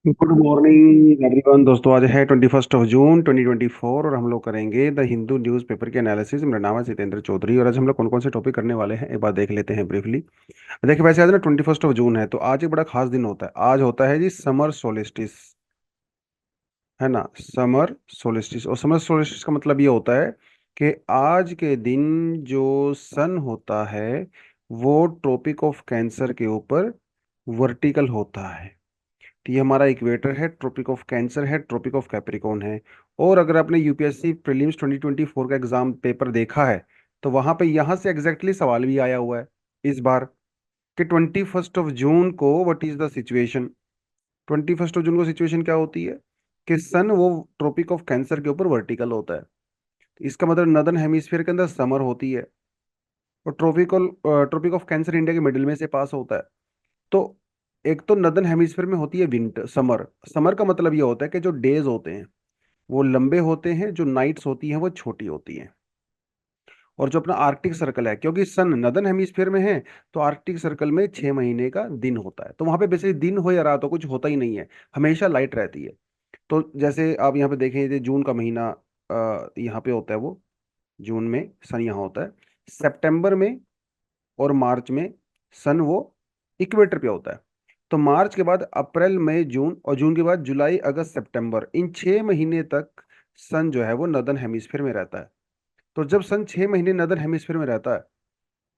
Good morning everyone. दोस्तों आज है 21 जून 2024 और हम लोग करेंगे द हिंदू न्यूज़पेपर के एनालिसिस। मेरा नाम है जितेंद्र चौधरी और आज हम लोग कौन कौन से टॉपिक करने वाले हैं एक बार देख लेते हैं ब्रीफली। देखिए वैसे आज ना 21 जून है तो आज एक बड़ा खास दिन होता है। आज होता है जी समर सोलिस्टिस, है ना। समर सोलिस्टिस, और समर सोलिस्टिस का मतलब ये होता है कि आज के दिन जो सन होता है वो ट्रॉपिक ऑफ कैंसर के ऊपर वर्टिकल होता है। तो ये हमारा इक्वेटर है, ट्रॉपिक ऑफ कैंसर है, ट्रॉपिक ऑफ कैप्रिकॉर्न है। और अगर आपने यूपीएससी प्रीलिम्स 2024 का एग्जाम पेपर देखा है तो वहां पे यहाँ से एग्जैक्टली सवाल भी आया हुआ है इस बार कि 21 जून को व्हाट इज द सिचुएशन। 21 जून को सिचुएशन क्या होती है कि सन वो ट्रॉपिक ऑफ कैंसर के ऊपर वर्टिकल होता है। तो इसका मतलब नदर्न हेमिस्फीयर के अंदर समर होती है और ट्रॉपिक ऑफ कैंसर इंडिया के मिडिल में से पास होता है। तो एक तो नदर्न हेमिस्फीयर में होती है विंटर, समर। समर का मतलब ये होता है कि जो डेज होते हैं वो लंबे होते हैं, जो नाइट्स होती हैं वो छोटी होती हैं। और जो अपना आर्कटिक सर्कल है, क्योंकि सन नदर्न हेमिस्फीयर में है तो आर्कटिक सर्कल में 6 महीने का दिन होता है। तो वहां पे बेसिकली दिन हो या रात हो कुछ होता ही नहीं है, हमेशा लाइट रहती है। तो जैसे आप यहाँ पे देखें, ये जून का महीना यहाँ पे होता है वो, जून में सन यहाँ होता है। सितंबर में और मार्च में सन वो इक्वेटर पे होता है। तो मार्च के बाद अप्रैल मई जून, और जून के बाद जुलाई अगस्त सितंबर, इन 6 महीने तक सन जो है वो नदर्न हेमिस्फीयर में रहता है। तो जब सन 6 महीने नदर्न हेमिस्फीयर में रहता है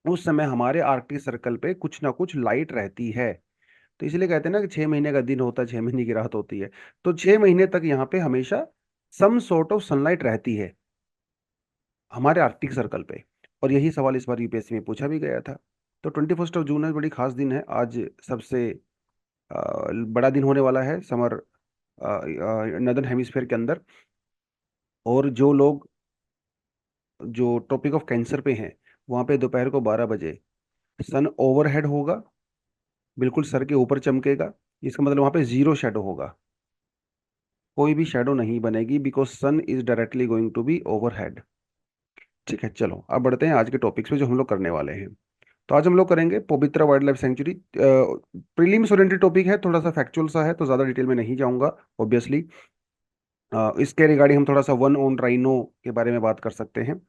उस समय हमारे आर्कटिक सर्कल पे कुछ ना कुछ लाइट रहती है। तो इसलिए कहते हैं ना कि 6 महीने का दिन होता है, 6 महीने की रात होती है। तो 6 महीने तक यहाँ पे हमेशा सम सॉर्ट ऑफ सनलाइट रहती है हमारे आर्कटिक सर्कल पे। और यही सवाल इस बार यूपीएससी में पूछा भी गया था। तो 21 जून है, बड़ी खास दिन है आज। सबसे बड़ा दिन होने वाला है समर नदर्न हेमिस्फीयर के अंदर। और जो लोग जो ट्रॉपिक ऑफ कैंसर पे हैं वहाँ पे दोपहर को 12 बजे सन ओवरहेड होगा, बिल्कुल सर के ऊपर चमकेगा। इसका मतलब वहाँ पे जीरो शेडो होगा, कोई भी शेडो नहीं बनेगी, because sun is directly going to be overhead. ठीक है, चलो अब बढ़ते हैं आज के टॉपिक्स पे जो हम लोग करने वाले हैं। तो आज हम लोग करेंगे Pobitora wild life sanctuary. Prelims oriented topic है, थोड़ा सा फैक्चुअल सा है तो ज़्यादा डिटेल में नहीं जाऊंगा ऑब्वियसली। इसके रिगार्डिंग हम थोड़ा सा वन ऑन राइनो के बारे में बात कर सकते हैं।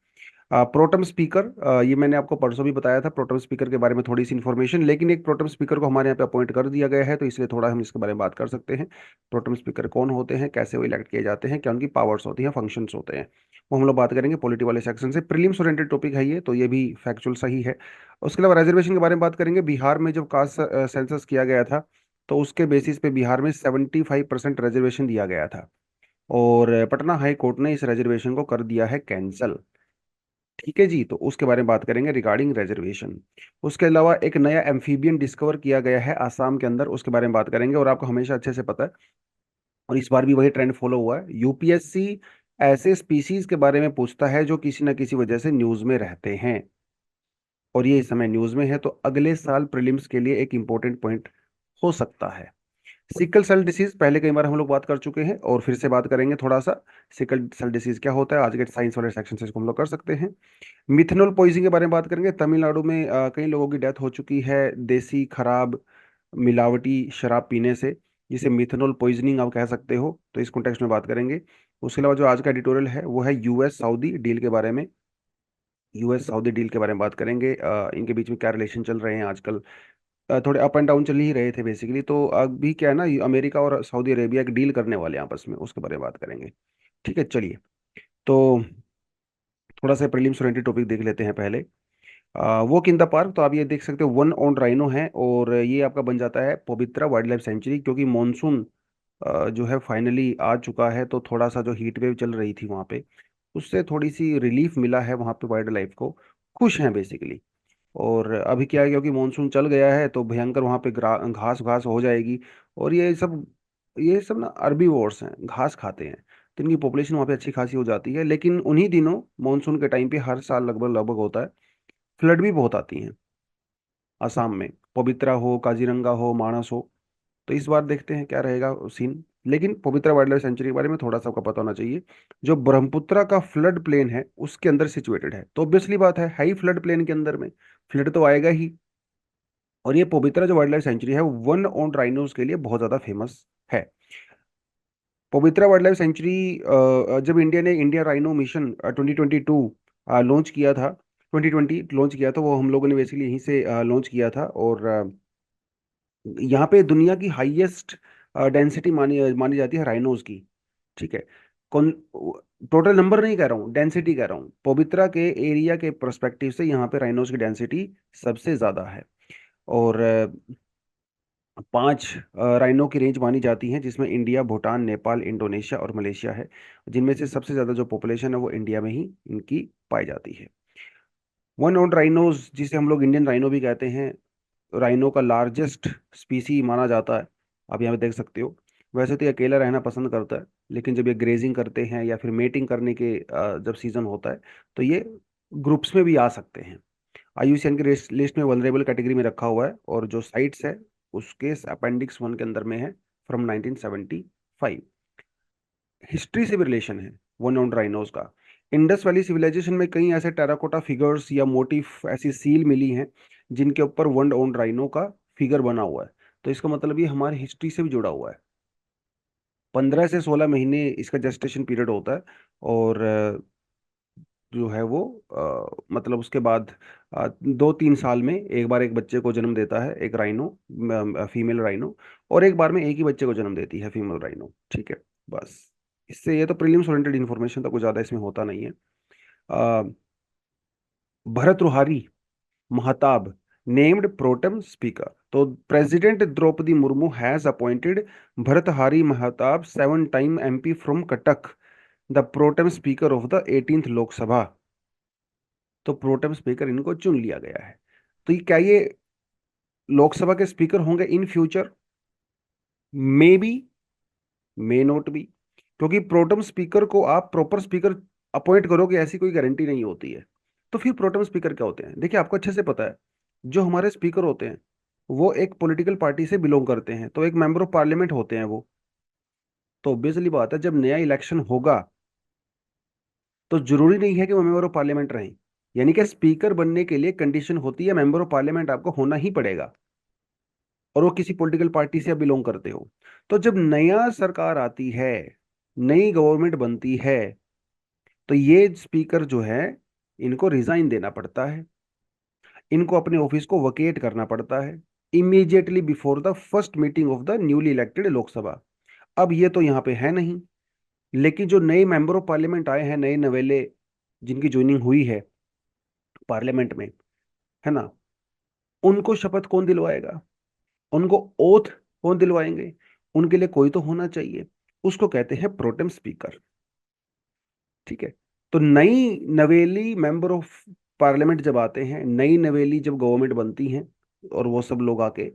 प्रोटम स्पीकर, ये मैंने आपको परसों भी बताया था प्रोटम स्पीकर के बारे में थोड़ी सी इन्फॉर्मेशन, लेकिन एक प्रोटम स्पीकर को हमारे यहाँ पे अपॉइंट कर दिया गया है तो इसलिए थोड़ा हम इसके बारे में बात कर सकते हैं। प्रोटम स्पीकर कौन होते हैं, कैसे वो इलेक्ट किए जाते हैं, क्या उनकी पावर्स होती हैं, फंक्शंस होते हैं, वो हम लोग बात करेंगे पॉलिटी वाले सेक्शन से। प्रीलिम्स ओरिएंटेड टॉपिक है ये, तो ये भी फैक्चुअल सही है। उसके अलावा रिजर्वेशन के बारे में बात करेंगे। बिहार में जब कास्ट सेंसस किया गया था तो उसके बेसिस पे बिहार में 75% रिजर्वेशन दिया गया था, और पटना हाई कोर्ट ने इस रिजर्वेशन को कर दिया है कैंसल। ठीक है जी, तो उसके बारे में बात करेंगे रिगार्डिंग रिजर्वेशन। उसके अलावा एक नया एम्फीबियन डिस्कवर किया गया है आसाम के अंदर, उसके बारे में बात करेंगे। और आपको हमेशा अच्छे से पता है और इस बार भी वही ट्रेंड फॉलो हुआ है, यूपीएससी ऐसे स्पीसीज के बारे में पूछता है जो किसी न किसी वजह से न्यूज में रहते हैं, और ये इस समय न्यूज में है तो अगले साल प्रीलिम्स के लिए एक इंपॉर्टेंट पॉइंट हो सकता है। सिकल सेल डिसीज पहले कई बार हम लोग बात कर चुके हैं और फिर से बात करेंगे थोड़ा सा। सिकल सेल डिसीज क्या होता है, आज के साइंस वाले सेक्शन से इसको हम लोग कर सकते हैं। मिथेनॉल पॉइजनिंग के बारे में बात करेंगे। तमिलनाडु में कई लोगों की डेथ हो चुकी है देसी खराब मिलावटी शराब पीने से, जिसे मिथेनॉल पॉइजनिंग आप कह सकते हो, तो इस कॉन्टेक्स्ट में बात करेंगे। उसके अलावा जो आज का एडिटोरियल है वो है यूएस सऊदी डील के बारे में। यूएस सऊदी डील के बारे में बात करेंगे, इनके बीच में क्या रिलेशन चल रहे हैं आजकल। थोड़े अप एंड डाउन चल ही रहे थे बेसिकली, तो अभी क्या है ना, अमेरिका और सऊदी अरेबिया एक डील करने वाले हैं आपस में, उसके बारे में बात करेंगे। ठीक है, चलिए। तो थोड़ा सा प्रीलिम्स ओरिएंटेड टॉपिक देख लेते हैं पहले। वो इन द पार्क, तो आप ये देख सकते हो वन ऑन राइनो है, और ये आपका बन जाता है पवित्रा वाइल्ड लाइफ सेंचुरी, क्योंकि मॉनसून जो है फाइनली आ चुका है। तो थोड़ा सा जो हीट वेव चल रही थी वहाँ पे, उससे थोड़ी सी रिलीफ मिला है वहाँ पे, वाइल्ड लाइफ को खुश हैं बेसिकली। और अभी क्या है, क्योंकि मानसून चल गया है तो भयंकर वहाँ पे घास घास हो जाएगी। और ये सब ना अरबी हैं, घास खाते हैं, तो इनकी पॉपुलेशन वहाँ पे अच्छी खासी हो जाती है। लेकिन उन्हीं दिनों मानसून के टाइम पे हर साल लगभग लगभग होता है, फ्लड भी बहुत आती हैं असम में, पवित्रा हो, काजीरंगा हो, मानस हो। तो इस बार देखते हैं क्या रहेगा सीन। लेकिन पवित्रा वाइल्ड लाइफ सेंचुरी के बारे में थोड़ा सा आपको पता होना चाहिए। जो ब्रह्मपुत्रा का फ्लड प्लेन है उसके अंदर सिचुएटेड है, तो ऑब्वियसली बात है हाई फ्लड प्लेन के अंदर में फ्लड तो आएगा ही। और ये पवित्रा जो वाइल्ड लाइफ सेंचुरी है, वन ऑन राइनोज के लिए बहुत ज़्यादा फेमस है। पवित्रा वाइल्ड लाइफ सेंचुरी, जब इंडिया ने इंडिया राइनो मिशन 2022 लॉन्च किया था, 2020 लॉन्च किया था, वो हम लोगों ने बेसिकली यहीं से लॉन्च किया था। और यहाँ पे दुनिया की हाईएस्ट डेंसिटी मानी मानी जाती है राइनोज की। ठीक है। कौन, टोटल नंबर नहीं कह रहा हूँ, डेंसिटी कह रहा हूँ। पवित्रा के एरिया के पर्सपेक्टिव से यहाँ पे राइनोज की डेंसिटी सबसे ज़्यादा है। और 5 राइनो की रेंज मानी जाती है, जिसमें इंडिया, भूटान, नेपाल, इंडोनेशिया और मलेशिया है, जिनमें से सबसे ज़्यादा जो पॉपुलेशन है वो इंडिया में ही इनकी पाई जाती है। वन ऑन राइनोज, जिसे हम लोग इंडियन राइनो भी कहते हैं, राइनो का लार्जेस्ट स्पीसी माना जाता है। आप यहाँ पे देख सकते हो। वैसे तो ये अकेला रहना पसंद करता है, लेकिन जब ये ग्रेजिंग करते हैं या फिर मेटिंग करने के जब सीजन होता है, तो ये ग्रुप्स में भी आ सकते हैं। आईयूसीएन की लिस्ट में वल्नरेबल कैटेगरी में रखा हुआ है, और जो साइट्स है उसके अपेंडिक्स 1 के अंदर में है, फ्रॉम 1975। हिस्ट्री से भी रिलेशन है वन ऑन राइनोज का। इंडस वैली सिविलाइजेशन में कई ऐसे टेराकोटा फिगर्स या मोटिफ, ऐसी सील मिली हैं जिनके ऊपर वन ऑन राइनो का फिगर बना हुआ है। तो इसका मतलब ये हमारी हिस्ट्री से भी जुड़ा हुआ है। 15 से 16 महीने इसका जेस्टेशन पीरियड होता है। और जो है वो मतलब उसके बाद 2-3 साल में एक बार एक बच्चे को जन्म देता है एक राइनो, फीमेल राइनो। और एक बार में एक ही बच्चे को जन्म देती है फीमेल राइनो। ठीक है। बस, इससे ये तो प्रीलिम्स ओरिएंटेड इन्फॉर्मेशन, तो कुछ ज़्यादा इसमें होता नहीं है। Uh, Bhartruhari Mahtab named pro tem speaker. तो president Droupadi Murmu has appointed Bhartruhari Mahtab 7 time MP from Cuttack the pro tem speaker of the 18th Lok Sabha. तो प्रोटेम स्पीकर इनको चुन लिया गया है। तो ये क्या, ये लोकसभा के स्पीकर होंगे in future? May be, may not be. क्योंकि प्रोटेम स्पीकर को आप प्रॉपर स्पीकर अपॉइंट करोगे, ऐसी कोई गारंटी नहीं होती है। तो फिर प्रोटेम स्पीकर क्या होते हैं? देखिए, आपको अच्छे से पता है, जो हमारे स्पीकर होते हैं वो एक पॉलिटिकल पार्टी से बिलोंग करते हैं, तो एक मेंबर ऑफ पार्लियामेंट होते हैं वो। तो ऑब्वियसली बात है, जब नया इलेक्शन होगा तो जरूरी नहीं है कि वो मेंबर ऑफ पार्लियामेंट रहें। यानी कि स्पीकर बनने के लिए कंडीशन होती है, मेंबर ऑफ पार्लियामेंट आपको होना ही पड़ेगा, और वो किसी पॉलिटिकल पार्टी से आप बिलोंग करते हो। तो जब नया सरकार आती है, नई गवर्नमेंट बनती है, तो ये स्पीकर जो है, इनको रिजाइन देना पड़ता है, इनको अपने ऑफिस को वकेट करना पड़ता है immediately before the first meeting of the newly elected Lok Sabha. अब ये तो यहाँ पे है नहीं, लेकिन जो नए मेंबर ऑफ पार्लियामेंट आए हैं, नए नवेले जिनकी ज्वाइनिंग हुई है पार्लियामेंट में, है ना, उनको शपथ कौन दिलवाएगा? उनको ओथ कौन दिलवाएंगे? उनके लिए कोई तो होना चाहिए, उसको कहते हैं प्रोटेम स्पीकर। ठीक है। तो नई नवेली मेंबर ऑफ पार्लियामेंट जब आते हैं, नई नवेली जब गवर्नमेंट बनती है, और वो सब लोग आके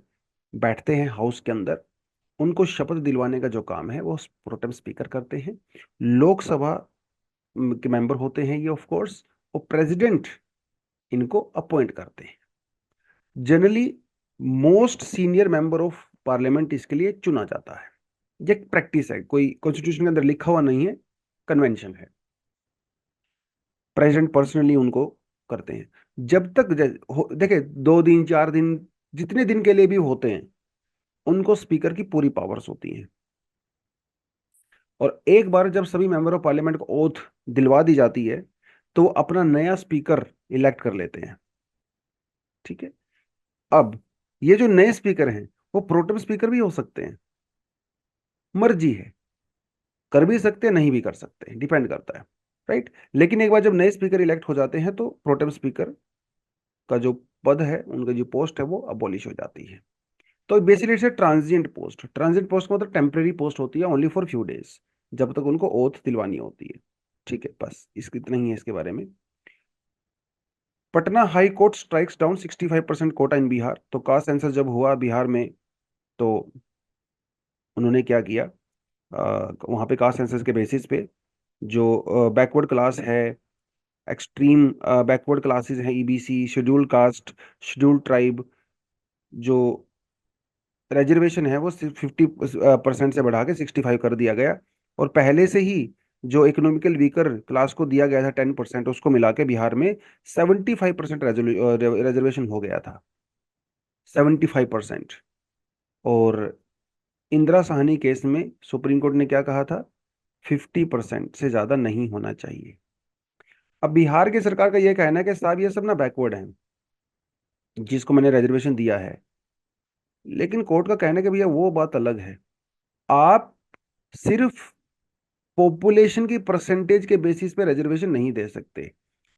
बैठते हैं हाउस के अंदर, उनको शपथ दिलवाने का जो काम है वो प्रोटेम स्पीकर करते हैं। लोकसभा के मेंबर होते हैं ये, ऑफ कोर्स। और प्रेसिडेंट इनको अपॉइंट करते हैं। Generally most senior member of parliament इसके लिए चुना जाता है। ये एक प्रैक्टिस है, कोई कॉन्स्टिट्यूशन के अंदर लिखा हुआ नहीं है, कन्वेंशन है। प्रेसिडेंट पर्सनली उनको करते हैं। जब तक देखे, 2 दिन 4 दिन, जितने दिन के लिए भी होते हैं, उनको स्पीकर की पूरी पावर्स होती हैं। और एक बार जब सभी मेंबर ऑफ पार्लियामेंट को ओथ दिलवा दी जाती है, तो वो अपना नया स्पीकर इलेक्ट कर लेते हैं। ठीक है। अब ये जो नए स्पीकर हैं, वो प्रोटेम स्पीकर भी हो सकते हैं, मर्जी है, कर भी सकते हैं, नहीं भी कर सकते, डिपेंड करता है। राइट। लेकिन एक बार जब नए स्पीकर इलेक्ट हो जाते हैं, तो प्रोटेम स्पीकर का जो पद है, उनका जो पोस्ट है, वो अबॉलिश हो जाती है। तो basically it's transient post. Transient post का मतलब टेम्परेरी पोस्ट होती है, ओनली फॉर फ्यू डेज, जब तक उनको ओथ दिलवानी होती है। ठीक है, बस इसकी इतना ही है इसके बारे में। Patna high court strikes down 65% quota in Bihar. तो कास्ट सेंसस जब हुआ बिहार में, तो उन्होंने क्या किया, वहाँ पे कास्ट सेंसस के बेसिस पे जो बैकवर्ड क्लास है, एक्सट्रीम बैकवर्ड क्लासेस हैं, EBC, scheduled caste, scheduled tribe, जो रिजर्वेशन है वो 50% से बढ़ा के 65 कर दिया गया। और पहले से ही जो इकोनॉमिकल वीकर क्लास को दिया गया था 10%, उसको मिला के बिहार में 75% रिजर्वेशन हो गया था। 75%। और इंदिरा साहनी केस में सुप्रीम कोर्ट ने क्या कहा था? 50% से ज्यादा नहीं होना चाहिए। अब बिहार की सरकार का यह कहना है कि साहब ये सब ना बैकवर्ड है, जिसको मैंने रिजर्वेशन दिया है। लेकिन कोर्ट का कहना है कि भैया वो बात अलग है। आप सिर्फ पॉपुलेशन की परसेंटेज के बेसिस पे रिजर्वेशन नहीं दे सकते।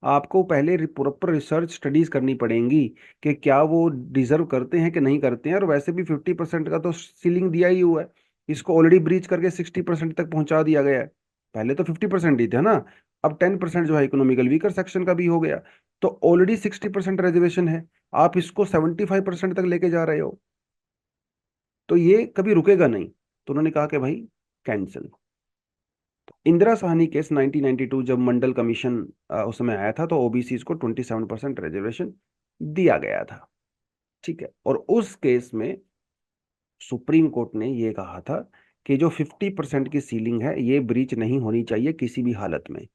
आपको पहले प्रॉपर रिसर्च स्टडीज करनी पड़ेंगी कि क्या वो डिजर्व करते हैं कि नहीं करते हैं। और वैसे भी 50% का तो सीलिंग दिया ही हुआ है, इसको ऑलरेडी ब्रीच करके 60% तक पहुंचा दिया गया है। पहले तो 50% ही था ना, अब 10% जो है इकोनॉमिकल वीकर सेक्शन का भी हो गया। तो ऑलरेडी 60% रिजर्वेशन है, आप इसको 75% तक लेके जा रहे हो, तो ये कभी रुकेगा नहीं। तो उन्होंने कहा कि भाई कैंसिल। इंदिरा साहनी केस 1992 जब मंडल कमीशन उस समय आया था, तो ओबीसी को 27% रिजर्वेशन दिया गया था। ठीक है, और उस केस में सुप्रीम कोर्ट ने ये कहा था कि जो 50% की सीलिंग है ये ब्रीच नहीं होनी चाहिए किसी भी हालत में।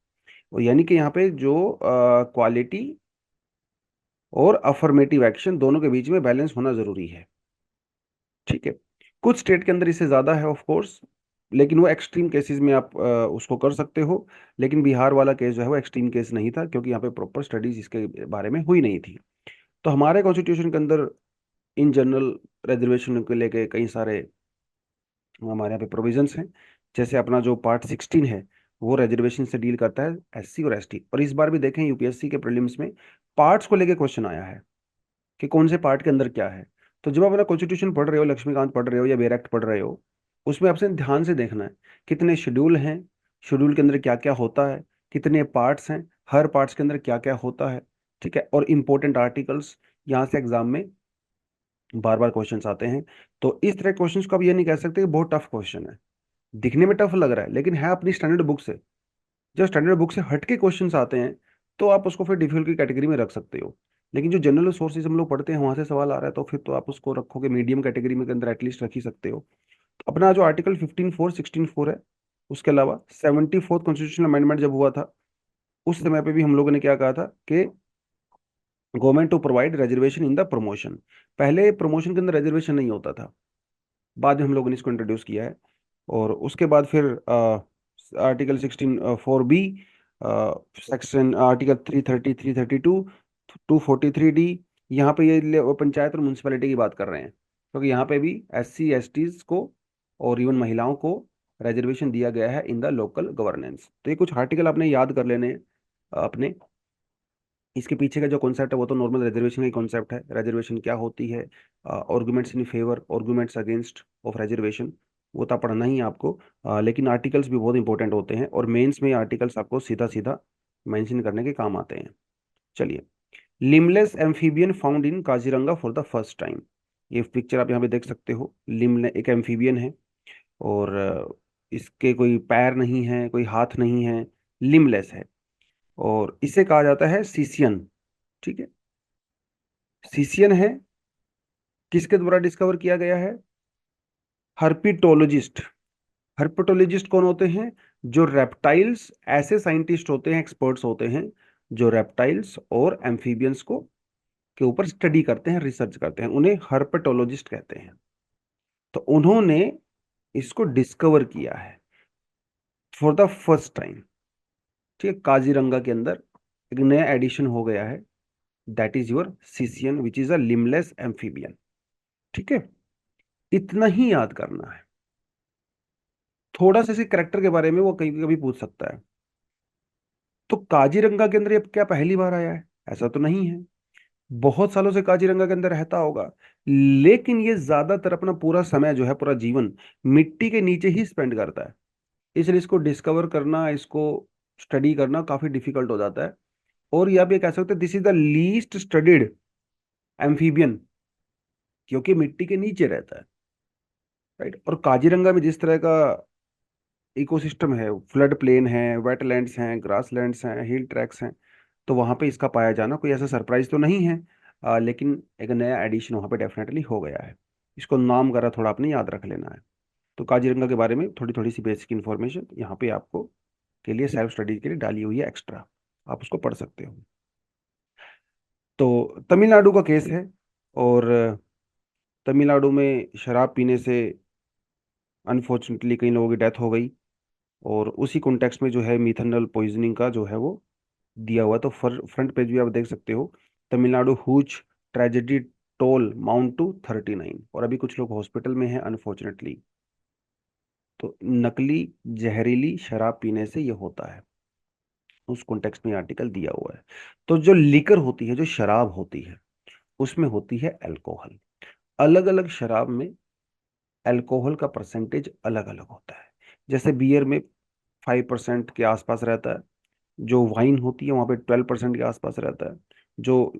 और यानी कि यहाँ पे जो क्वालिटी और अफर्मेटिव एक्शन दोनों के बीच में बैलेंस होना जरूरी है। ठीक है, कुछ स्टेट के अंदर इससे ज्यादा है ऑफ कोर्स, लेकिन वो एक्सट्रीम केसेस में आप उसको कर सकते हो। लेकिन बिहार वाला केस जो है वो एक्सट्रीम केस नहीं था, क्योंकि यहाँ पे प्रॉपर स्टडीज इसके बारे में हुई नहीं थी। तो हमारे कॉन्स्टिट्यूशन के अंदर इन जनरल रिजर्वेशन को लेके कई सारे हमारे यहाँ पे प्रोविजंस हैं। जैसे अपना जो पार्ट 16 है वो रिजर्वेशन से डील करता है एससी और एसटी। और इस बार भी देखें यूपीएससी के प्रीलिम्स में पार्ट्स को लेके क्वेश्चन आया है कि कौन से पार्ट के अंदर क्या है। तो जब आप अपना कॉन्स्टिट्यूशन पढ़ रहे हो, लक्ष्मीकांत पढ़ रहे हो या बेर एक्ट पढ़ रहे हो, उसमें आपसे ध्यान से देखना है कितने शेड्यूल हैं, शेड्यूल के अंदर क्या क्या होता है, कितने पार्ट्स हैं, हर पार्ट्स के अंदर क्या क्या होता है। ठीक है, और इंपॉर्टेंट आर्टिकल्स, यहाँ से एग्जाम में बार बार क्वेश्चंस आते हैं। तो इस तरह क्वेश्चंस को आप ये नहीं कह सकते कि बहुत टफ क्वेश्चन है। दिखने में टफ लग रहा है लेकिन है अपनी स्टैंडर्ड बुक से। जब स्टैंडर्ड बुक से हट के क्वेश्चंस आते हैं तो आप उसको फिर डिफिकल्ट की कैटेगरी में रख सकते हो। लेकिन जो जनरल सोर्सेज हम लोग पढ़ते हैं वहां से सवाल आ रहा है, तो फिर तो आप उसको रखोगे मीडियम कैटेगरी में के अंदर एटलीस्ट रख ही सकते हो। तो अपना जो आर्टिकल 15(4) 16(4) है, उसके अलावा 74th कॉन्स्टिट्यूशनल अमेंडमेंट जब हुआ था, उस समय पे भी हम लोगों ने क्या कहा था कि government to provide reservation in the promotion. पहले प्रमोशन के अंदर रिजर्वेशन नहीं होता था, बाद में हम लोगों ने इसको इंट्रोड्यूस किया है। और उसके बाद फिर article 16(4)(b), section article 330 332 243D। यहाँ पे ये वो पंचायत और म्यूनसिपैलिटी की बात कर रहे हैं, क्योंकि यहाँ पे भी SC STs को और इवन महिलाओं को रिजर्वेशन दिया गया है इन द लोकल गवर्नेंस। तो ये कुछ आर्टिकल आपने याद कर लेने हैं अपने। इसके पीछे का जो कॉन्सेप्ट है वो तो नॉर्मल रिजर्वेशन का कॉन्सेप्ट है। रिजर्वेशन क्या होती है, arguments in favour, arguments against of reservation, वो तो पढ़ना ही है आपको। लेकिन आर्टिकल्स भी बहुत इंपॉर्टेंट होते हैं और मेंस में आर्टिकल्स आपको सीधा सीधा मेंशन करने के काम आते हैं। चलिए, limbless amphibian found in Kaziranga for the first time. ये पिक्चर आप यहाँ पे देख सकते हो। लिम एक एम्फीबियन है, और इसके कोई पैर नहीं है, कोई हाथ नहीं है, लिमलेस है। और इसे कहा जाता है सीसियन। ठीक है, सीसियन है, किसके द्वारा डिस्कवर किया गया है? हर्पिटोलॉजिस्ट। हर्पिटोलॉजिस्ट कौन होते हैं? जो रेप्टाइल्स, ऐसे साइंटिस्ट होते हैं, एक्सपर्ट्स होते हैं जो रेप्टाइल्स और एम्फीबियंस को के ऊपर स्टडी करते हैं, रिसर्च करते हैं, उन्हें हर्पिटोलॉजिस्ट कहते हैं। तो उन्होंने इसको डिस्कवर किया है फॉर द फर्स्ट टाइम। ठीक है, काजीरंगा के अंदर एक नया एडिशन हो गया है, that is your caecilian which is a limbless amphibian. ठीक है, इतना ही याद करना है। थोड़ा सा इसी करेक्टर के बारे में वो कभी कभी पूछ सकता है। तो काजीरंगा के अंदर ये क्या पहली बार आया है? ऐसा तो नहीं है, बहुत सालों से काजीरंगा के अंदर रहता होगा। लेकिन ये ज्यादातर अपना पूरा समय जो है, पूरा जीवन मिट्टी के नीचे ही स्पेंड करता है। इसलिए इसको डिस्कवर करना, इसको स्टडी करना काफी डिफिकल्ट हो जाता है। और यह भी कह सकते हैं this is the least studied amphibian, क्योंकि मिट्टी के नीचे रहता है। राइट, और काजीरंगा में जिस तरह का इकोसिस्टम है, फ्लड प्लेन है, वेटलैंड्स हैं, ग्रासलैंड्स हैं, हिल ट्रैक्स हैं, तो वहाँ पे इसका पाया जाना कोई ऐसा सरप्राइज तो नहीं है। लेकिन एक नया एडिशन वहाँ पे डेफिनेटली हो गया है। इसको नाम वगैरह थोड़ा आपने याद रख लेना है। तो काजीरंगा के बारे में थोड़ी थोड़ी सी बेसिक इन्फॉर्मेशन यहाँ पे आपको के लिए सेल्फ स्टडी के लिए डाली हुई है एक्स्ट्रा, आप उसको पढ़ सकते हो। तो तमिलनाडु का केस है, और तमिलनाडु में शराब पीने से अनफॉर्चुनेटली कई लोगों की डेथ हो गई, और उसी कॉन्टेक्स्ट में जो है मिथेनॉल पॉइजनिंग का जो है वो दिया हुआ है। तो फ्रंट पेज भी आप देख सकते हो, Tamil Nadu whose tragedy toll mount to 39, और अभी कुछ लोग हॉस्पिटल में हैं अनफॉर्चुनेटली। तो नकली जहरीली शराब पीने से ये होता है, उस कॉन्टेक्स्ट में आर्टिकल दिया हुआ है। तो जो लिकर होती है, जो शराब होती है, उसमें होती है अल्कोहल। अलग अलग शराब में अल्कोहल का परसेंटेज अलग अलग होता है। जैसे बियर में 5% के आसपास रहता है, जो वाइन होती है वहां पे 12% के आसपास रहता है, जो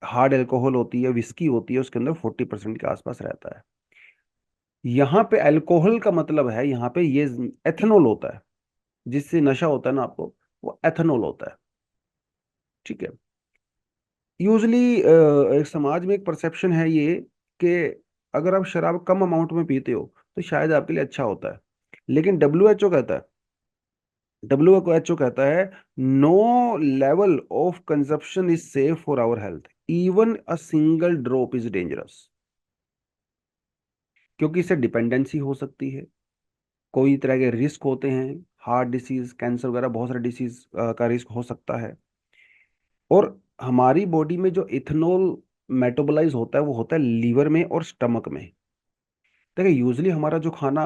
हार्ड अल्कोहल होती है, विस्की होती है, उसके अंदर 40% के आसपास रहता है। यहाँ पे अल्कोहल का मतलब है, यहाँ पे ये एथेनॉल होता है, जिससे नशा होता है ना आपको, वो एथेनॉल होता है। ठीक है। यूजली एक समाज में एक परसेप्शन है ये, कि अगर आप शराब कम अमाउंट में पीते हो तो शायद आपके लिए अच्छा होता है। लेकिन डब्ल्यू एच ओ कहता है no level of consumption is safe for our health, even a single drop is dangerous. क्योंकि इससे डिपेंडेंसी हो सकती है, कोई तरह के रिस्क होते हैं, हार्ट डिसीज, कैंसर वगैरह बहुत सारे डिसीज का रिस्क हो सकता है। और हमारी बॉडी में जो इथेनॉल मेटाबोलाइज होता है वो होता है लीवर में और स्टमक में। देखिए यूजली हमारा जो खाना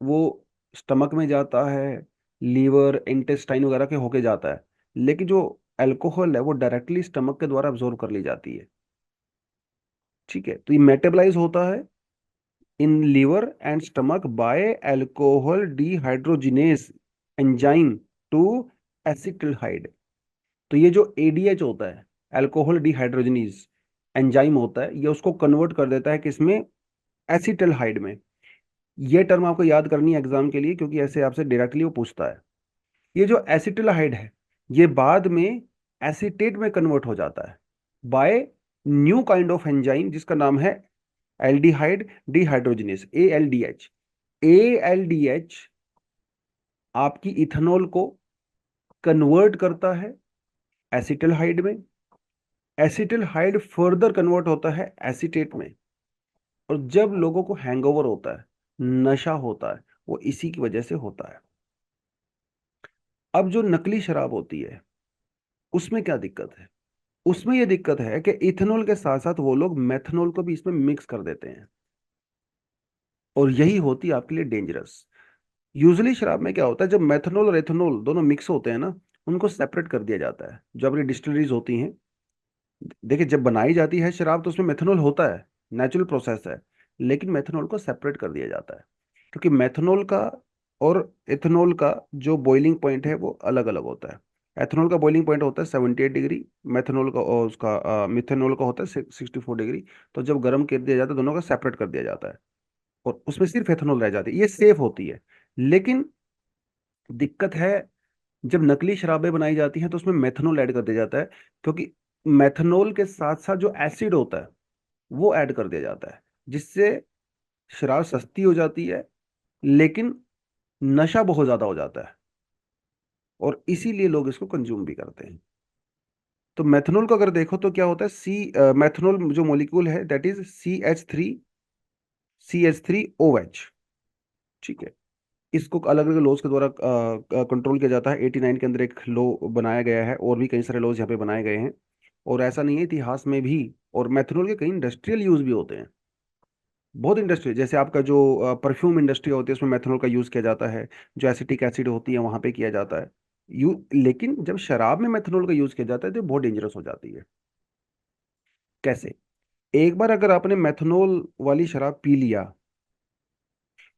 वो स्टमक में जाता है, लीवर इंटेस्टाइन वगैरह के होके जाता है, लेकिन जो अल्कोहल है वो डायरेक्टली स्टमक के द्वारा अब्जॉर्ब कर ली जाती है। ठीक है। तो ये मेटाबोलाइज होता है in liver and stomach by alcohol dehydrogenase enzyme to acetaldehyde. तो ये जो एडीएच होता है, अल्कोहल डिहाइड्रोजिनेज एंजाइम होता है, ये उसको कन्वर्ट कर देता है किसमें, एसिटिल्हाइड में। ये टर्म आपको याद करनी है एग्जाम के लिए, क्योंकि ऐसे आपसे डायरेक्टली वो पूछता है। ये जो एसिटिल्हाइड है, ये बाद में एसीटेट में कन्वर्ट हो जाता है by new kind of enzyme, जिसका नाम है एल्डिहाइड डिहाइड्रोजिनेस, ALDH। ALDH आपकी इथेनॉल को कन्वर्ट करता है एसिटिल्हाइड में, एसिटिल्हाइड फर्दर कन्वर्ट होता है एसीटेट में। और जब लोगों को हैंगओवर होता है, नशा होता है, वो इसी की वजह से होता है। अब जो नकली शराब होती है उसमें क्या दिक्कत है, उसमें यह दिक्कत है कि इथेनॉल के साथ साथ वो लोग मेथनॉल को भी इसमें मिक्स कर देते हैं, और यही होती है आपके लिए डेंजरस। यूजली शराब में क्या होता है, जब मेथनॉल और एथेनॉल दोनों मिक्स होते हैं ना, उनको सेपरेट कर दिया जाता है। जो अपनी डिस्टिलरीज होती हैं, देखिए जब बनाई जाती है शराब तो उसमें मेथनॉल होता है, नेचुरल प्रोसेस है, लेकिन मेथनॉल को सेपरेट कर दिया जाता है, क्योंकि मेथनॉल का और इथेनॉल का जो बॉइलिंग पॉइंट है वो अलग अलग होता है। एथेनॉल का बॉइलिंग पॉइंट होता है 78 डिग्री, मेथनॉल का और उसका मिथेनॉल का होता है 64 डिग्री। तो जब गर्म कर दिया जाता है दोनों का सेपरेट कर दिया जाता है, और उसमें सिर्फ एथेनॉल रह जाती है, ये सेफ होती है। लेकिन दिक्कत है, जब नकली शराबें बनाई जाती हैं तो उसमें मेथनॉल ऐड कर दिया जाता है, क्योंकि मेथनॉल के साथ साथ जो एसिड होता है वो ऐड कर दिया जाता है, जिससे शराब सस्ती हो जाती है, लेकिन नशा बहुत ज्यादा हो जाता है, और इसीलिए लोग इसको कंज्यूम भी करते हैं। तो मेथनॉल को अगर देखो तो क्या होता है, मेथनॉल जो मॉलिक्यूल है दैट इज CH3OH। ठीक है। इसको अलग अलग लॉज के द्वारा कंट्रोल किया जाता है। 89 के अंदर एक लॉ बनाया गया है, और भी कई सारे लॉज यहाँ पे बनाए गए हैं। और ऐसा नहीं है, इतिहास में भी, और मेथनॉल के कई इंडस्ट्रियल यूज भी होते हैं, बहुत इंडस्ट्री, जैसे आपका जो परफ्यूम इंडस्ट्री होती है उसमें मेथनॉल का यूज किया जाता है, जो एसिटिक एसिड होती है वहां पे किया जाता है। लेकिन जब शराब में मेथनॉल का यूज किया जाता है तो ये बहुत डेंजरस हो जाती है। कैसे, एक बार अगर आपने मेथनॉल वाली शराब पी लिया,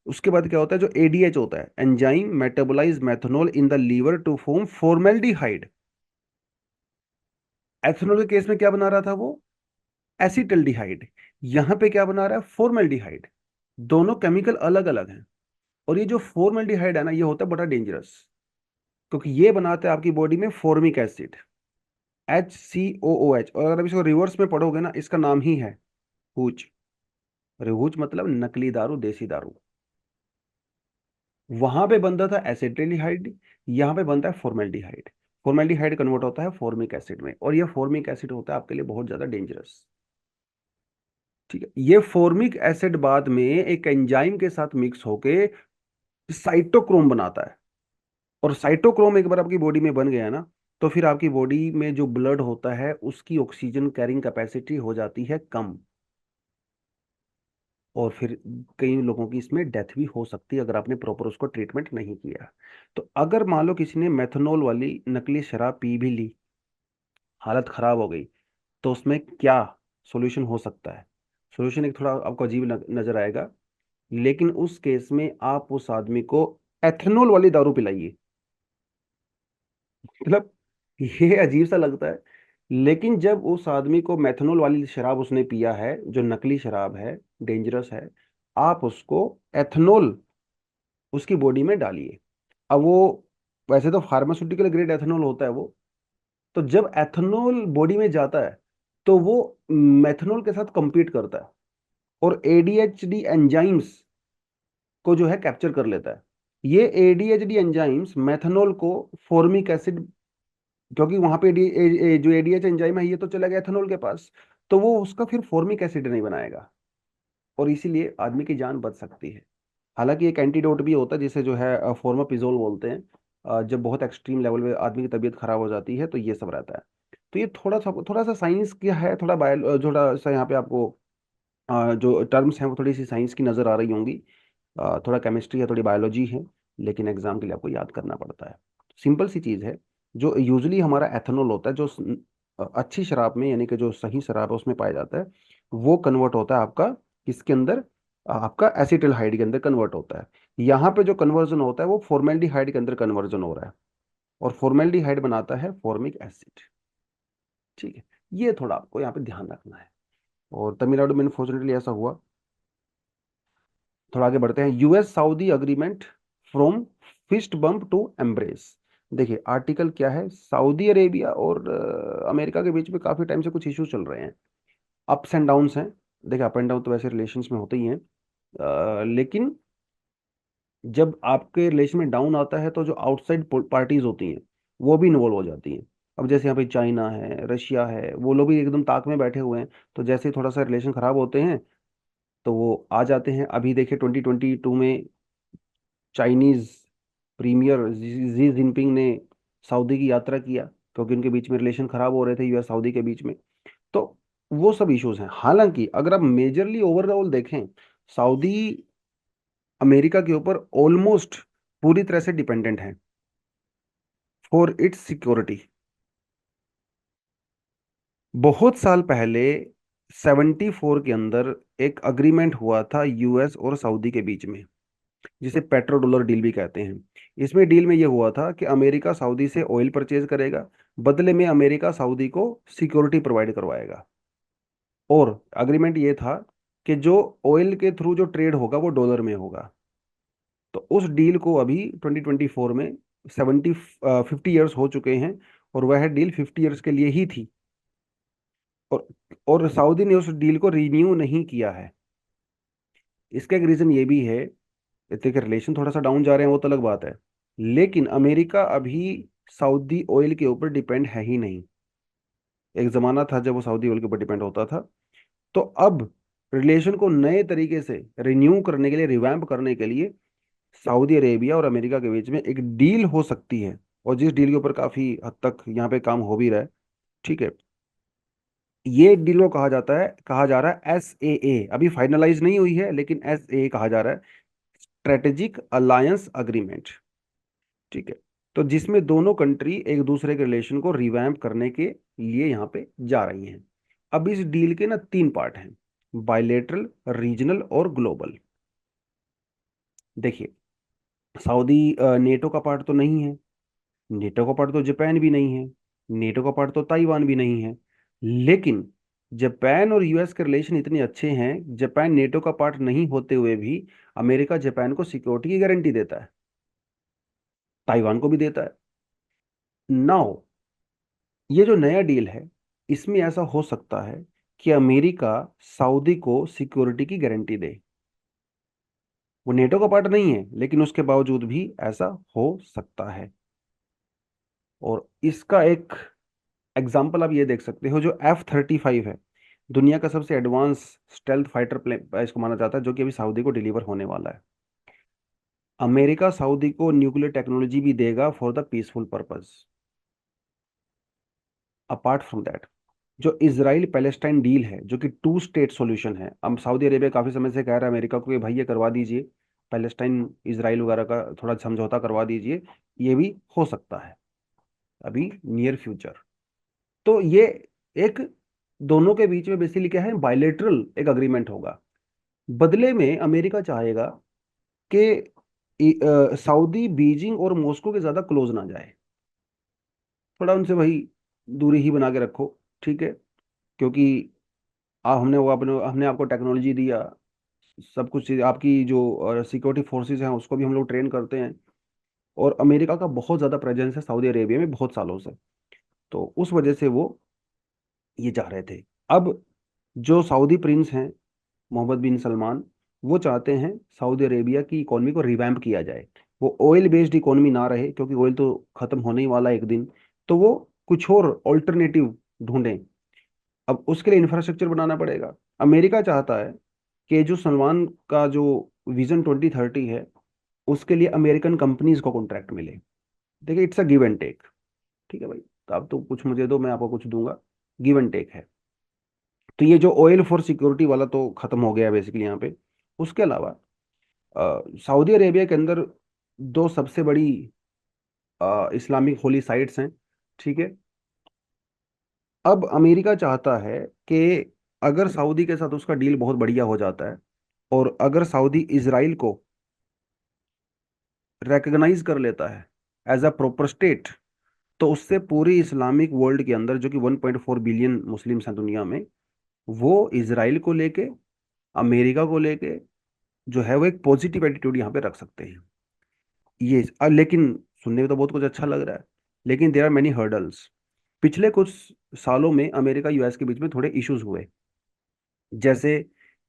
उसके बाद क्या होता है, जो एडीएच होता है, enzyme metabolise methanol in the liver to form formaldehyde. Ethanol के केस में क्या बना रहा था वो, एसिटल्डिहाइड। यहां पे क्या बना रहा है, फॉर्मेल्डिहाइड। दोनों केमिकल अलग अलग हैं। और ये जो फॉर्मेल्डिहाइड है ना, ये होता है बड़ा डेंजरस, क्योंकि ये बनाता है आपकी बॉडी में फॉर्मिक एसिड, HCOOH। और अगर आप इसको रिवर्स में पढ़ोगे ना, इसका नाम ही है हूच। हूच मतलब नकली दारू, देसी दारू। वहां पे बनता था एसिटिल्डिहाइड, यहाँ पे बनता है फॉर्मेल्डिहाइड। फॉर्मेल्डिहाइड कन्वर्ट होता है फॉर्मिक एसिड में, और ये फॉर्मिक एसिड होता है आपके लिए बहुत ज्यादा डेंजरस। ठीक है, ये फॉर्मिक एसिड बाद में एक एंजाइम के साथ मिक्स होके साइटोक्रोम बनाता है। और साइटोक्रोम एक बार आपकी बॉडी में बन गया ना, तो फिर आपकी बॉडी में जो ब्लड होता है उसकी ऑक्सीजन कैरिंग कैपेसिटी हो जाती है कम। और फिर कई लोगों की इसमें डेथ भी हो सकती है अगर आपने प्रॉपर उसको ट्रीटमेंट नहीं किया। तो अगर मान लो किसी ने मेथनॉल वाली नकली शराब पी भी ली, हालत खराब हो गई, तो उसमें क्या सॉल्यूशन हो सकता है? सॉल्यूशन एक थोड़ा आपको अजीब नजर आएगा, लेकिन उस केस में आप उस आदमी को एथेनॉल वाली दारू पिलाइए। मतलब ये अजीब सा लगता है, लेकिन जब उस आदमी को मेथनॉल वाली शराब उसने पिया है जो नकली शराब है, डेंजरस है, आप उसको एथेनॉल उसकी बॉडी में डालिए। अब वो वैसे तो फार्मास्यूटिकल ग्रेड एथेनॉल होता है वो, तो जब एथेनॉल बॉडी में जाता है तो वो मेथनॉल के साथ compete करता है और एडीएचडी एंजाइम्स को जो है कैप्चर कर लेता है। ये एडीएचडी एंजाइम्स मेथनॉल को फॉर्मिक एसिड, क्योंकि वहां पे जो एडीएच एंजाइम है ये तो चला गया एथेनॉल के पास, तो वो उसका फिर फॉर्मिक एसिड नहीं बनाएगा, और इसीलिए आदमी की जान बच सकती है। हालांकि एक एंटीडोट भी होता है जिसे जो है फॉर्मापिजोल बोलते हैं। जब बहुत एक्सट्रीम लेवल पे आदमी की तबीयत खराब हो जाती है तो ये सब रहता है। तो ये थोड़ा सा साइंस क्या है, थोड़ा बायो, थोड़ा सा यहाँ पे आपको जो टर्म्स हैं वो थोड़ी सी साइंस की नज़र आ रही होंगी। थोड़ा केमिस्ट्री है, थोड़ी बायोलॉजी है, लेकिन एग्जाम के लिए आपको याद करना पड़ता है। सिंपल सी चीज़ है। जो यूजली हमारा एथेनॉल होता है जो अच्छी शराब में, यानी कि जो सही शराब है उसमें पाया जाता है, वो कन्वर्ट होता है आपका किसके अंदर? आपका एसिटिल्हाइड के अंदर कन्वर्ट होता है। यहाँ पे जो कन्वर्जन होता है वो फॉर्मेल्डिहाइड के अंदर कन्वर्जन हो रहा है, और फॉर्मेल्डिहाइड बनाता है फॉर्मिक एसिड। ठीक है, ये थोड़ा आपको यहाँ पे ध्यान रखना है। और तमिलनाडु में अनफॉर्चुनेटली ऐसा हुआ। थोड़ा आगे बढ़ते हैं। US Saudi agreement from fist bump to embrace. देखिए आर्टिकल क्या है, सऊदी अरेबिया और अमेरिका के बीच में काफी टाइम से कुछ इश्यूज चल रहे हैं, अप्स एंड डाउन्स हैं। देखिए अप एंड डाउन तो वैसे रिलेशंस में होते ही हैं, लेकिन जब आपके रिलेशन में डाउन आता है तो जो आउटसाइड पार्टीज होती हैं वो भी इन्वॉल्व हो जाती हैं। अब जैसे यहाँ पे चाइना है, रशिया है, वो लोग भी एकदम ताक में बैठे हुए हैं। तो जैसे ही थोड़ा सा रिलेशन खराब होते हैं तो वो आ जाते हैं। अभी देखिए 2022 में चाइनीज प्रीमियर जी जिनपिंग ने सऊदी की यात्रा किया, क्योंकि उनके बीच में रिलेशन खराब हो रहे थे यूएस सऊदी के बीच में। तो वो सब इश्यूज हैं। हालांकि अगर आप मेजरली ओवरऑल देखें, सऊदी अमेरिका के ऊपर ऑलमोस्ट पूरी तरह से डिपेंडेंट है फॉर इट्स सिक्योरिटी। बहुत साल पहले 74 के अंदर एक अग्रीमेंट हुआ था यूएस और सऊदी के बीच में, जिसे पेट्रो डॉलर डील भी कहते हैं। इसमें डील में यह हुआ था कि अमेरिका सऊदी से ऑयल परचेज करेगा, बदले में अमेरिका सऊदी को सिक्योरिटी प्रोवाइड करवाएगा। और अग्रीमेंट ये था कि जो ऑयल के थ्रू जो ट्रेड होगा वो डॉलर में होगा। तो उस डील को अभी 2024 में 50 ईयर्स हो चुके हैं, और वह डील 50 ईयर्स के लिए ही थी। और और सऊदी ने उस डील को रिन्यू नहीं किया है। इसका एक रीजन ये भी है, देखिए रिलेशन थोड़ा सा डाउन जा रहे हैं वो तो अलग बात है, लेकिन अमेरिका अभी सऊदी ऑयल के ऊपर डिपेंड है ही नहीं। एक जमाना था जब वो सऊदी ऑयल के ऊपर डिपेंड होता था। तो अब रिलेशन को नए तरीके से रिन्यू करने के लिए, रिवैम्प करने के लिए, सऊदी अरेबिया और अमेरिका के बीच में एक डील हो सकती है, और जिस डील के ऊपर काफी हद तक यहाँ पे काम हो भी रहा है। ठीक है, ये डील को कहा जा रहा है SAA। अभी फाइनलाइज नहीं हुई है, लेकिन SAA कहा जा रहा है, स्ट्रेटेजिक अलायंस अग्रीमेंट। ठीक है, तो जिसमें दोनों कंट्री एक दूसरे के रिलेशन को रिवैम्प करने के लिए यहाँ पे जा रही हैं। अब इस डील के ना 3 पार्ट हैं, बायलेटरल, रीजनल और ग्लोबल। देखिए सऊदी नेटो का पार्ट तो नहीं है, नेटो का पार्ट तो जापान भी नहीं है, नेटो का पार्ट तो ताइवान भी नहीं है। लेकिन जापान और यूएस के रिलेशन इतने अच्छे हैं, जापान नेटो का पार्ट नहीं होते हुए भी अमेरिका जापान को सिक्योरिटी की गारंटी देता है, ताइवान को भी देता है। नाउ ये जो नया डील है, इसमें ऐसा हो सकता है कि अमेरिका सऊदी को सिक्योरिटी की गारंटी दे। वो नेटो का पार्ट नहीं है, लेकिन उसके बावजूद भी ऐसा हो सकता है। और इसका एक एग्जाम्पल आप ये देख सकते हो, जो F-35 है, दुनिया का सबसे एडवांस स्टेल्थ फाइटर प्लेन इसको माना जाता है, जो कि अभी सऊदी को डिलीवर होने वाला है। अमेरिका सऊदी को न्यूक्लियर टेक्नोलॉजी भी देगा for the peaceful purpose. Apart from that, जो इसराइल पैलेस्टाइन डील है, जो कि टू स्टेट सॉल्यूशन है, अब सऊदी अरेबिया काफी समय से कह रहा है अमेरिका को कि भाई ये करवा दीजिए, पैलेस्टाइन इसराइल वगैरह का थोड़ा समझौता करवा दीजिए। ये भी हो सकता है अभी नियर फ्यूचर। तो ये एक दोनों के बीच में बेसिकली क्या है, बायलेटरल एक अग्रीमेंट होगा। बदले में अमेरिका चाहेगा कि सऊदी बीजिंग और मॉस्को के ज्यादा क्लोज ना जाए, थोड़ा उनसे भाई दूरी ही बना के रखो, ठीक है। क्योंकि आप हमने वो अपने हमने आपको टेक्नोलॉजी दिया, सब कुछ चीज़ आपकी जो सिक्योरिटी फोर्सेस हैं उसको भी हम लोग ट्रेन करते हैं। और अमेरिका का बहुत ज़्यादा प्रेजेंस है सऊदी अरेबिया में बहुत सालों से, तो उस वजह से वो ये चाह रहे थे। अब जो सऊदी प्रिंस हैं मोहम्मद बिन सलमान, वो चाहते हैं सऊदी अरेबिया की इकोनॉमी को रिवैम्प किया जाए। वो ऑयल बेस्ड इकोनॉमी ना रहे, क्योंकि ऑयल तो खत्म होने ही वाला है एक दिन। तो वो कुछ और ऑल्टरनेटिव ढूंढें। अब उसके लिए इंफ्रास्ट्रक्चर बनाना पड़ेगा। अमेरिका चाहता है कि जो सलमान का जो विजन 2030 है, उसके लिए अमेरिकन कंपनीज को कॉन्ट्रैक्ट मिले। देखिए, it's a give and take, ठीक है भाई। तो आप तो कुछ मुझे दो, मैं आपको कुछ दूंगा, गिव एंड टेक है। तो ये जो ऑयल फॉर सिक्योरिटी वाला तो खत्म हो गया बेसिकली यहाँ पे। उसके अलावा सऊदी अरेबिया के अंदर दो सबसे बड़ी इस्लामिक होली साइट्स हैं, ठीक है। अब अमेरिका चाहता है कि अगर सऊदी के साथ उसका डील बहुत बढ़िया हो जाता है, और अगर सऊदी इजराइल को रिकग्नाइज कर लेता है एज अ प्रॉपर स्टेट, तो उससे पूरी इस्लामिक वर्ल्ड के अंदर, जो कि 1.4 बिलियन मुस्लिम्स हैं दुनिया में, वो इजराइल को लेके, अमेरिका को लेके जो है वो एक पॉजिटिव एटीट्यूड यहाँ पे रख सकते हैं। ये लेकिन सुनने में तो बहुत कुछ अच्छा लग रहा है, लेकिन देयर आर मेनी हर्डल्स। पिछले कुछ सालों में अमेरिका यूएस के बीच में थोड़े इश्यूज हुए। जैसे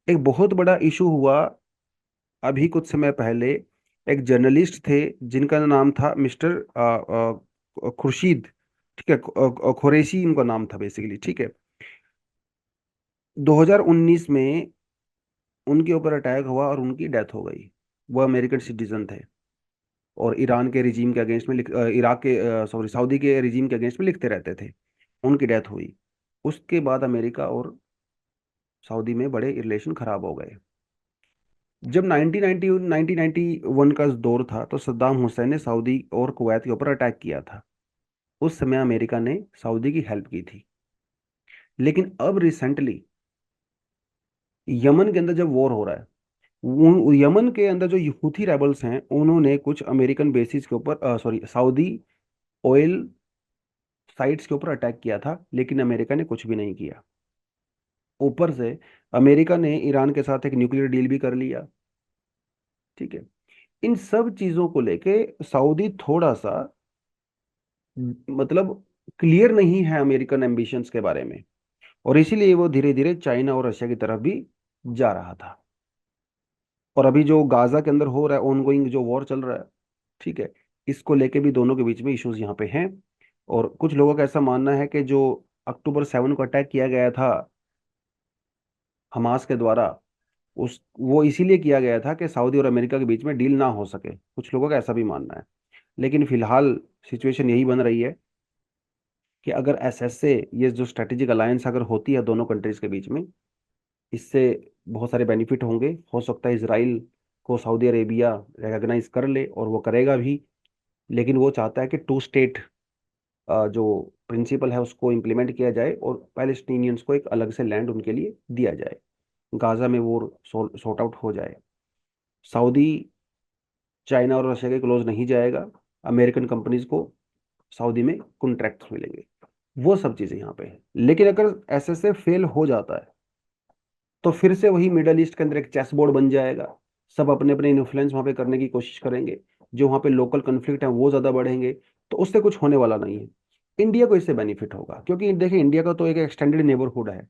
एक बहुत बड़ा इशू हुआ अभी कुछ समय पहले, एक जर्नलिस्ट थे जिनका नाम था मिस्टर खुर्शीद, ठीक है, खुरैशी उनका नाम था बेसिकली, ठीक है। 2019 में उनके ऊपर अटैक हुआ और उनकी डेथ हो गई। वो अमेरिकन सिटीजन थे और ईरान के रिजीम के अगेंस्ट में इराक के सॉरी सऊदी के रिजीम के अगेंस्ट में लिखते रहते थे। उनकी डेथ हुई। उसके बाद अमेरिका और सऊदी में बड़े रिलेशन खराब हो गए। जब 1991 का दौर था, तो सद्दाम हुसैन ने सऊदी और कुवैत के ऊपर अटैक किया था। उस समय अमेरिका ने सऊदी की हेल्प की थी। लेकिन अब रिसेंटली यमन के अंदर जब वॉर हो रहा है, यमन के अंदर जो हुथी रेबल्स हैं, उन्होंने कुछ अमेरिकन बेसिस के ऊपर सॉरी सऊदी ऑयल साइट्स के ऊपर अटैक किया था, लेकिन अमेरिका ने कुछ भी नहीं किया। ऊपर से अमेरिका ने ईरान के साथ एक न्यूक्लियर डील भी कर लिया, ठीक है। इन सब चीजों को लेके सऊदी थोड़ा सा मतलब क्लियर नहीं है अमेरिकन एम्बिशंस के बारे में, और इसीलिए वो धीरे धीरे चाइना और रशिया की तरफ भी जा रहा था। और अभी जो गाजा के अंदर हो रहा है, ऑनगोइंग जो वॉर चल रहा है, ठीक है, इसको लेके भी दोनों के बीच में इश्यूज यहाँ पे हैं। और कुछ लोगों का ऐसा मानना है कि जो अक्टूबर 7 को अटैक किया गया था हमास के द्वारा, उस वो इसीलिए किया गया था कि सऊदी और अमेरिका के बीच में डील ना हो सके। कुछ लोगों का ऐसा भी मानना है। लेकिन फिलहाल सिचुएशन यही बन रही है कि अगर एसएस से ये जो स्ट्रेटेजिक अलायंस अगर होती है दोनों कंट्रीज के बीच में, इससे बहुत सारे बेनिफिट होंगे। हो सकता है इसराइल को सऊदी अरेबिया रिकग्नाइज कर ले, और वो करेगा भी। लेकिन वो चाहता है कि टू स्टेट जो प्रिंसिपल है उसको इम्प्लीमेंट किया जाए, और पैलेस्टीनियंस को एक अलग से लैंड उनके लिए दिया जाए, गाजा में वो सॉर्ट आउट हो जाए। सऊदी चाइना और रशिया के क्लोज नहीं जाएगा। अमेरिकन कंपनीज को सऊदी में कॉन्ट्रैक्ट मिलेंगे। वो सब चीजें यहाँ पे है। लेकिन अगर एसएसए फेल हो जाता है, तो फिर से वही मिडल ईस्ट के अंदर एक चेस बोर्ड बन जाएगा। सब अपने अपने इन्फ्लुएंस वहां पे करने की कोशिश करेंगे। जो वहां पे लोकल कन्फ्लिक्ट है वो ज्यादा बढ़ेंगे। तो उससे कुछ होने वाला नहीं है। इंडिया को इससे बेनिफिट होगा, क्योंकि देखिए इंडिया का तो एक एक्सटेंडेड नेबरहुड है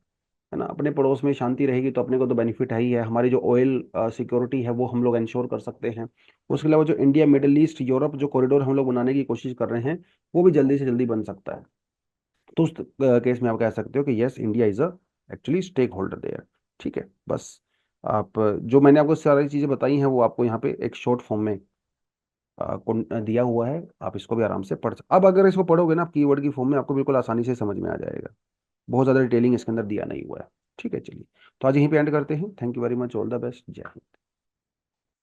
ना। अपने पड़ोस में शांति रहेगी तो अपने को तो बेनिफिट है ही है। हमारी जो ऑयल सिक्योरिटी है वो हम लोग इंश्योर कर सकते हैं। उसके अलावा जो इंडिया मिडल ईस्ट यूरोप जो कॉरिडोर हम लोग बनाने की कोशिश कर रहे हैं, वो भी जल्दी से जल्दी बन सकता है। तो उस केस में आप कह सकते हो कि yes, India is a actually stakeholder there. ठीक है, बस आप जो मैंने आपको सारी चीज़ें बताई हैं वो आपको यहाँ पे एक शॉर्ट फॉर्म में दिया हुआ है, आप इसको भी आराम से अब अगर इसको पढ़ोगे ना आप कीवर्ड की फॉर्म में, आपको बिल्कुल आसानी से समझ में आ जाएगा। बहुत ज़्यादा डिटेलिंग इसके अंदर दिया नहीं हुआ है। ठीक है, चलिए, तो आज यहीं पे एंड करते हैं। Thank you very much, all the best, जय हिंद।